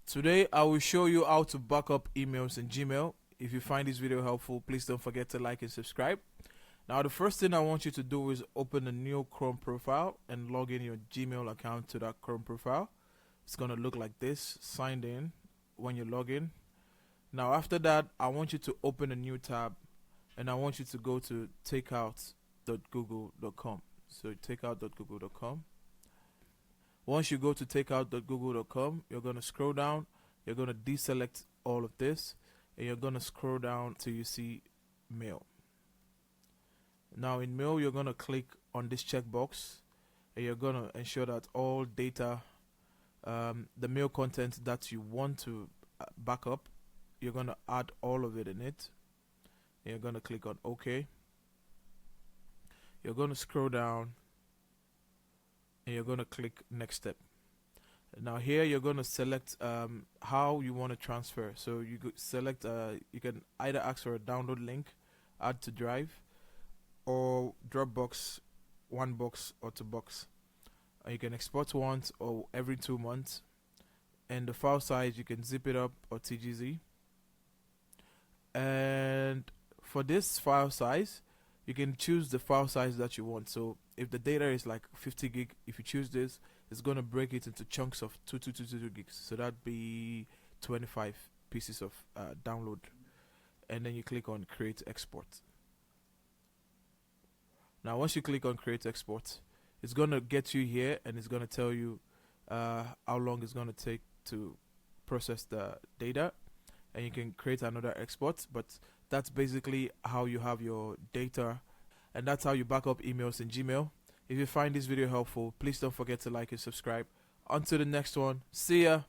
Today I will show you how to back up emails in Gmail. If you find this video helpful, please don't forget to like and subscribe. Now the first thing I want you to do is open a new Chrome profile and log in your Gmail account to that Chrome profile. It's going to look like this, signed in when you log in. Now after that, I want you to open a new tab and I want you to go to takeout.google.com. So takeout.google.com. Once you go to takeout.google.com, you're going to scroll down, you're going to deselect all of this, and you're going to scroll down till you see mail. Now in mail, you're going to click on this checkbox, and you're going to ensure that all data, the mail content that you want to back up, you're going to add all of it in it. And you're going to click on OK. You're going to scroll down, and you're going to click next step. Now here you're going to select how you want to transfer. So you could select you can either ask for a download link, add to drive, or Dropbox, 1 box or 2 box. You can export once or every 2 months, and the file size you can zip it up or TGZ. And for this file size, you can choose the file size that you want. So if the data is like 50 gig, if you choose this, it's going to break it into chunks of 2 gigs. So that'd be 25 pieces of download. And then you click on create export. Now once you click on create export, it's going to get you here and it's going to tell you how long it's going to take to process the data, and you can create another export. But that's basically how you have your data, and that's how you back up emails in Gmail. If you find this video helpful, please don't forget to like and subscribe. Until the next one, see ya.